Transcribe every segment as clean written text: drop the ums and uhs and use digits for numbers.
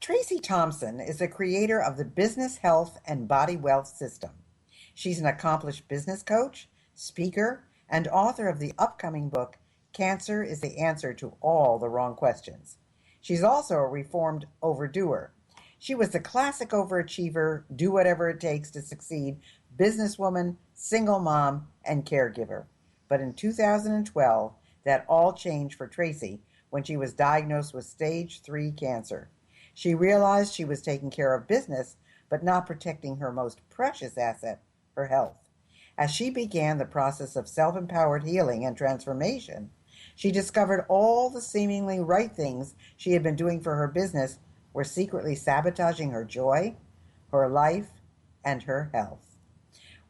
Tracey Thompson is the creator of the Business Health and Body Wealth System. She's an accomplished business coach, speaker, and author of the upcoming book, Cancer is the Answer to All the Wrong Questions. She's also a reformed overdoer. She was the classic overachiever, do whatever it takes to succeed, businesswoman, single mom, and caregiver. But in 2012, that all changed for Tracey when she was diagnosed with stage 3 cancer. She realized she was taking care of business, but not protecting her most precious asset, her health. As she began the process of self-empowered healing and transformation, she discovered all the seemingly right things she had been doing for her business were secretly sabotaging her joy, her life, and her health.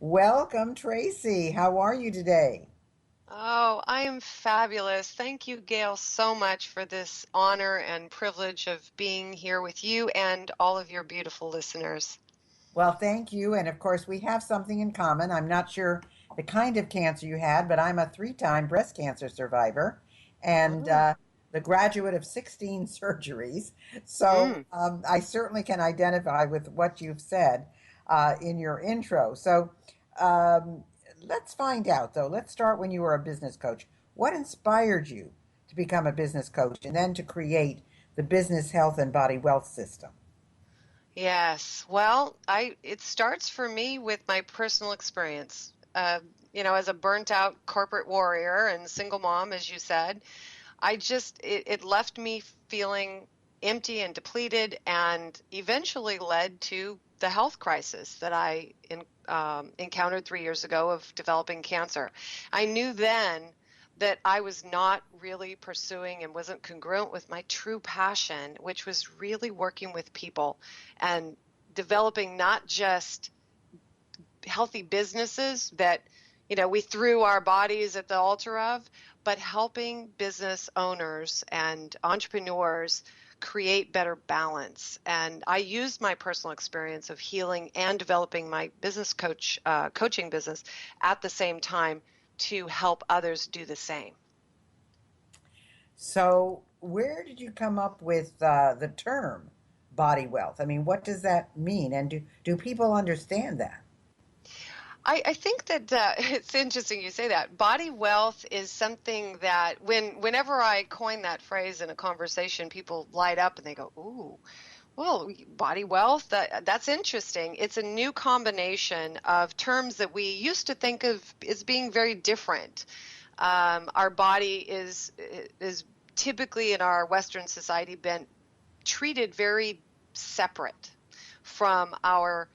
Welcome, Tracey. How are you today? Oh, I am fabulous. Thank you, Gail, so much for this honor and privilege of being here with you and all of your beautiful listeners. Well, thank you. And of course, we have something in common. I'm not sure the kind of cancer you had, but I'm a 3-time breast cancer survivor and Oh. the graduate of 16 surgeries. So Mm. I certainly can identify with what you've said in your intro. So um, let's find out, though. Let's start when you were a business coach. What inspired you to become a business coach and then to create the Business Health and Body Wealth System? Yes. Well, it starts for me with my personal experience. As a burnt out corporate warrior and single mom, as you said, it left me feeling empty and depleted and eventually led to the health crisis that I encountered 3 years ago of developing cancer. I knew then that I was not really pursuing and wasn't congruent with my true passion, which was really working with people and developing not just healthy businesses that we threw our bodies at the altar of, but helping business owners and entrepreneurs create better balance. And I used my personal experience of healing and developing my coaching business at the same time to help others do the same. So, where did you come up with the term body wealth? I mean, what does that mean? And do people understand that? I think that it's interesting you say that. Body wealth is something that whenever I coin that phrase in a conversation, people light up and they go, "Ooh, well, body wealth, that's interesting." It's a new combination of terms that we used to think of as being very different. Our body is typically in our Western society been treated very separate from our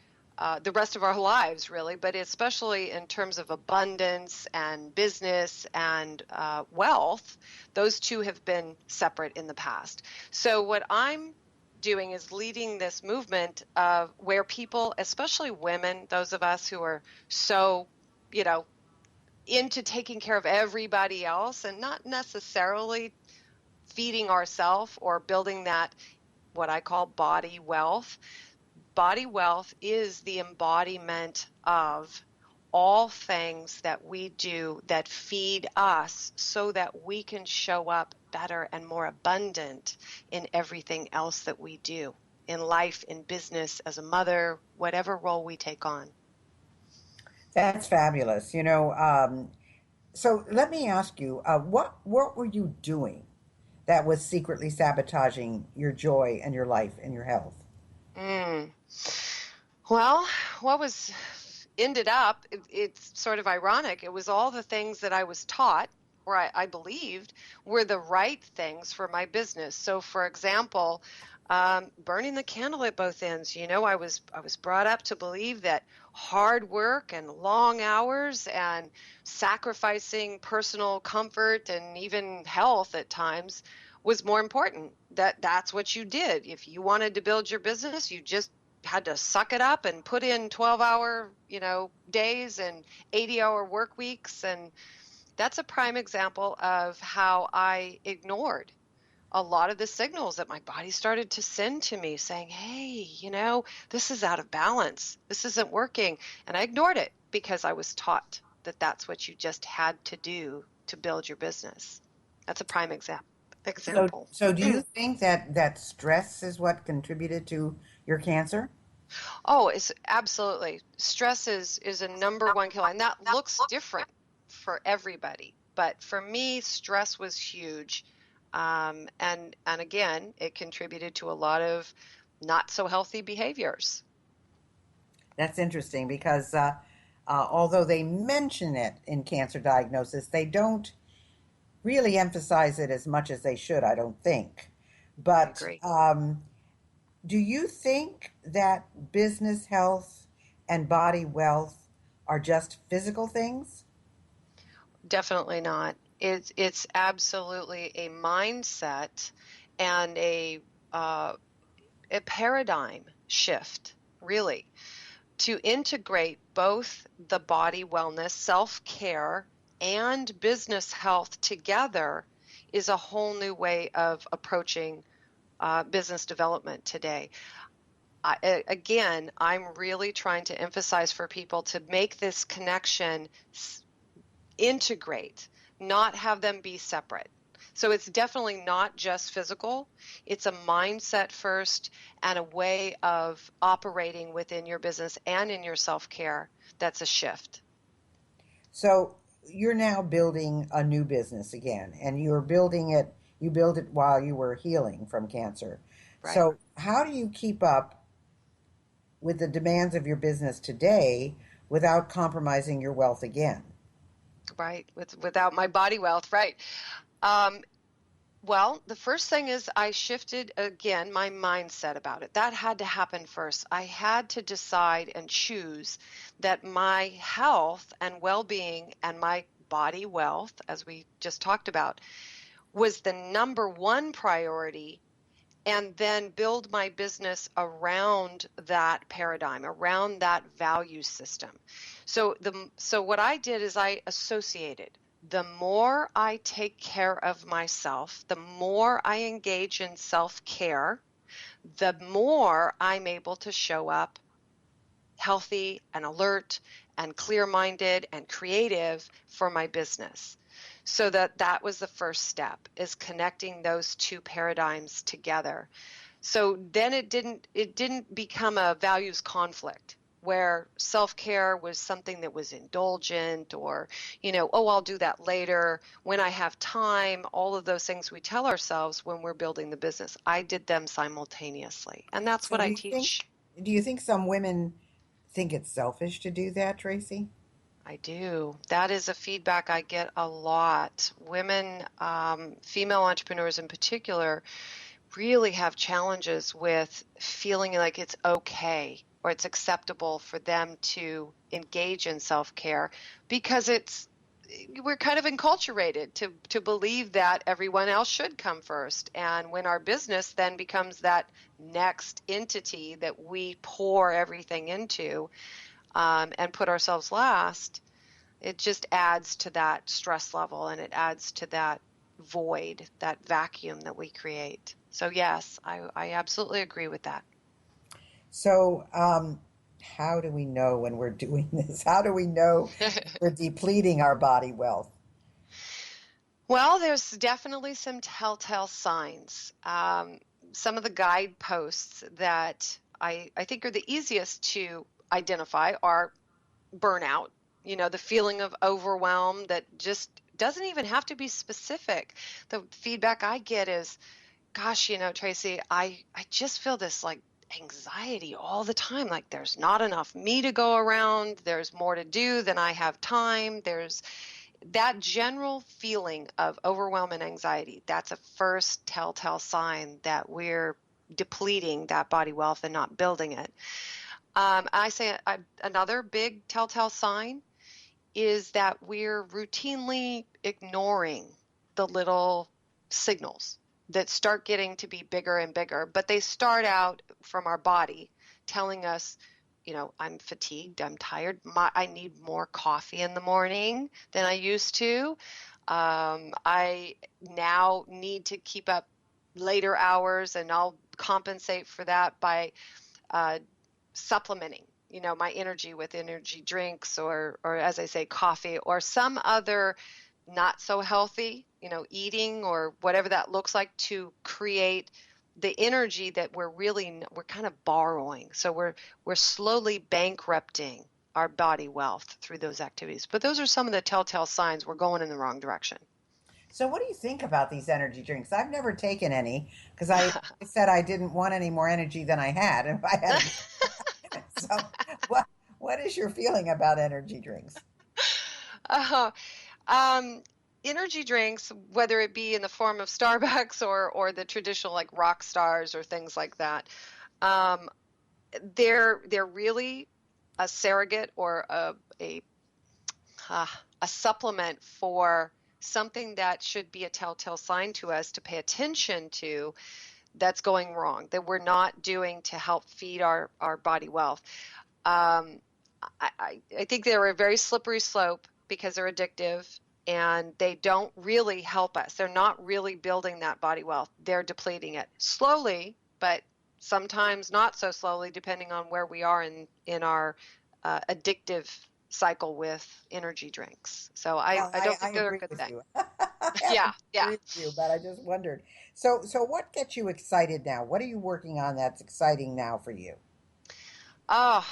the rest of our lives, really, but especially in terms of abundance and business and wealth, those two have been separate in the past. So what I'm doing is leading this movement of where people, especially women, those of us who are so, you know, into taking care of everybody else and not necessarily feeding ourselves or building that, what I call body wealth. Body wealth is the embodiment of all things that we do that feed us so that we can show up better and more abundant in everything else that we do in life, in business, as a mother, whatever role we take on. That's fabulous. So let me ask you, what were you doing that was secretly sabotaging your joy and your life and your health? Mm. Well, what was ended up, it's sort of ironic. It was all the things that I was taught, or I believed, were the right things for my business. So, for example, burning the candle at both ends. I was brought up to believe that hard work and long hours and sacrificing personal comfort and even health at times was more important. That's what you did. If you wanted to build your business, you just had to suck it up and put in 12-hour, days and 80-hour work weeks. And that's a prime example of how I ignored a lot of the signals that my body started to send to me saying, hey, this is out of balance. This isn't working. And I ignored it because I was taught that that's what you just had to do to build your business. That's a prime So, example. so do you think that stress is what contributed to your cancer? Oh, it's absolutely. Stress is a number one killer, and that looks different for everybody. But for me, stress was huge. And again, it contributed to a lot of not so healthy behaviors. That's interesting because although they mention it in cancer diagnosis, they don't really emphasize it as much as they should, I don't think. I But agree. do you think that business health and body wealth are just physical things? Definitely not. It's absolutely a mindset and uh, a paradigm shift, really, to integrate both the body wellness, self-care, and business health together is a whole new way of approaching business development today. Again, I'm really trying to emphasize for people to make this connection, integrate, not have them be separate. So it's definitely not just physical. It's a mindset first and a way of operating within your business and in your self-care that's a shift. So you're now building a new business again, and you're building it, you built it while you were healing from cancer. Right. So, how do you keep up with the demands of your business today without compromising your wealth again? Right. Without my body wealth. Right. Um, Well, the first thing is I shifted again my mindset about it. That had to happen first. I had to decide and choose that my health and well-being and my body wealth, as we just talked about, was the number one priority, and then build my business around that paradigm, around that value system. So what I did is I associated. The more I take care of myself, the more I engage in self-care, the more I'm able to show up healthy and alert and clear-minded and creative for my business. So that was the first step, is connecting those two paradigms together. So then it didn't become a values conflict where self-care was something that was indulgent, or, oh, I'll do that later when I have time, all of those things we tell ourselves when we're building the business. I did them simultaneously. And that's So, what I teach. do you think some women think it's selfish to do that, Tracy? I do. That is a feedback I get a lot. Women, female entrepreneurs in particular, really have challenges with feeling like it's okay or it's acceptable for them to engage in self-care, because we're kind of enculturated to believe that everyone else should come first. And when our business then becomes that next entity that we pour everything into, and put ourselves last, it just adds to that stress level, and it adds to that void, that vacuum that we create. So yes, I absolutely agree with that. So, how do we know when we're doing this? How do we know we're depleting our body wealth? Well, there's definitely some telltale signs. Some of the guideposts that I think are the easiest to identify are burnout, the feeling of overwhelm that just doesn't even have to be specific. The feedback I get is, gosh, Tracy, I just feel this like anxiety all the time. Like there's not enough me to go around. There's more to do than I have time. There's that general feeling of overwhelm and anxiety. That's a first telltale sign that we're depleting that body wealth and not building it. I say another big telltale sign is that we're routinely ignoring the little signals that start getting to be bigger and bigger, but they start out from our body telling us, I'm fatigued, I'm tired, I need more coffee in the morning than I used to. I now need to keep up later hours, and I'll compensate for that by uh, supplementing, my energy with energy drinks, or as I say, coffee or some other not so healthy, eating or whatever that looks like to create the energy that we're kind of borrowing. So we're slowly bankrupting our body wealth through those activities. But those are some of the telltale signs we're going in the wrong direction. So, what do you think about these energy drinks? I've never taken any because I said I didn't want any more energy than I had. If I had, so what what is your feeling about energy drinks? uh, um, Energy drinks, whether it be in the form of Starbucks or the traditional like rock stars or things like that, um, they're really a surrogate or a uh, a supplement for something that should be a telltale sign to us to pay attention to that's going wrong, that we're not doing to help feed our body wealth. Um, I think they're a very slippery slope because they're addictive and they don't really help us. They're not really building that body wealth. They're depleting it slowly, but sometimes not so slowly, depending on where we are in our addictive cycle with energy drinks. So Well, I don't I think they're a agree good with thing. you. I have to Yeah, yeah. agree with you, but I just wondered. So what gets you excited now? What are you working on that's exciting now for you? Oh,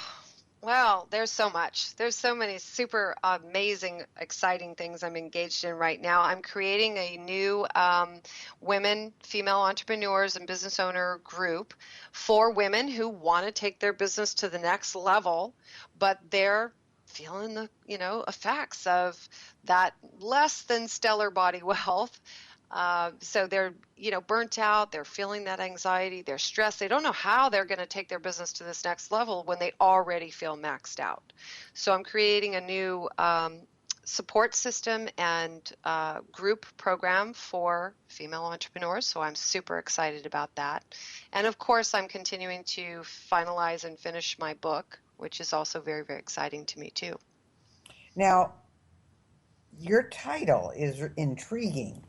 well, there's so much. There's so many super amazing, exciting things I'm engaged in right now. I'm creating a new female entrepreneurs and business owner group for women who want to take their business to the next level, but they're feeling the, effects of that less than stellar body wealth. So they're, burnt out, they're feeling that anxiety, they're stressed. They don't know how they're going to take their business to this next level when they already feel maxed out. So I'm creating a new support system and group program for female entrepreneurs. So I'm super excited about that. And of course, I'm continuing to finalize and finish my book, which is also very, very exciting to me too. Now, your title is intriguing.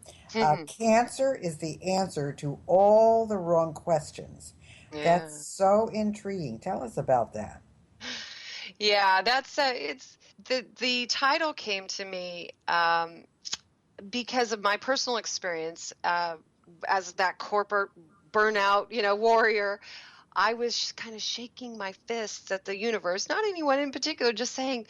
Cancer is the answer to all the wrong questions. That's Yeah. so intriguing. Tell us about that. Yeah, that's it's the title came to me because of my personal experience as that corporate burnout, warrior. I was kind of shaking my fists at the universe, not anyone in particular, just saying,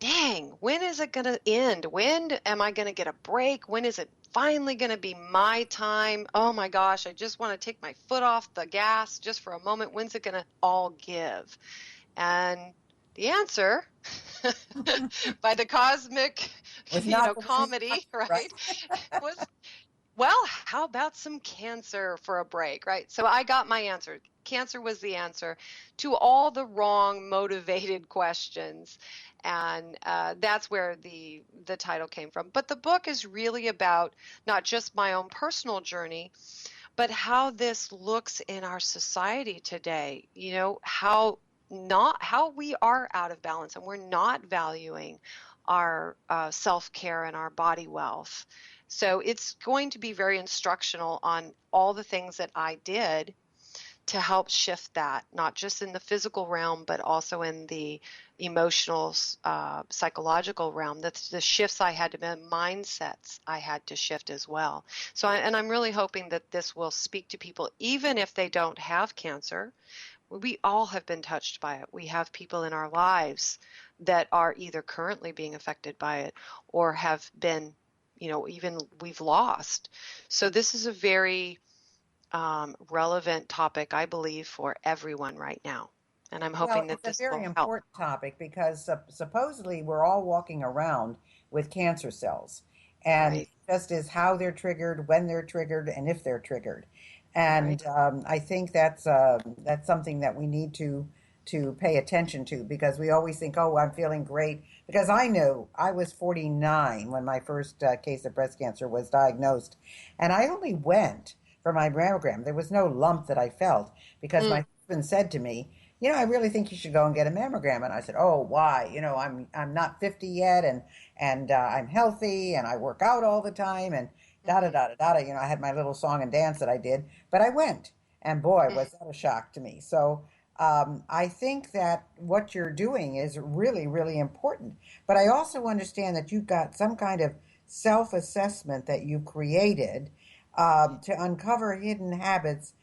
"Dang, when is it going to end? When am I going to get a break? When is it finally going to be my time? Oh my gosh, I just want to take my foot off the gas just for a moment. When's it going to all give?" And the answer by the cosmic, Was not when, comedy, right? right, was, well, how about some cancer for a break, right? So I got my answer. Cancer was the answer to all the wrong motivated questions. And that's where the title came from. But the book is really about not just my own personal journey, but how this looks in our society today, how we are out of balance and we're not valuing our self-care and our body wealth. So it's going to be very instructional on all the things that I did to help shift that, not just in the physical realm, but also in the emotional, psychological realm. That's the shifts I had to make, mindsets I had to shift as well. So, and I'm really hoping that this will speak to people, even if they don't have cancer. We all have been touched by it. We have people in our lives that are either currently being affected by it or have been, even we've lost. So this is a very relevant topic, I believe, for everyone right now. And I'm Well, hoping that it's a this very will help. important topic because supposedly we're all walking around with cancer cells. And Right, just is how they're triggered, when they're triggered, and if they're triggered. right. And I think that's something that we need to pay attention to because we always think, oh, I'm feeling great. Because I know I was 49 when my first case of breast cancer was diagnosed, and I only went for my mammogram. There was no lump that I felt because Mm, my husband said to me, I really think you should go and get a mammogram. And I said, oh, why? I'm not 50 yet, and I'm healthy, and I work out all the time, and da da mhm, da da da. I had my little song and dance that I did, but I went, and boy, mhm. was that a shock to me. So I think that what you're doing is really, really important. But I also understand that you've got some kind of self assessment that you created to uncover hidden habits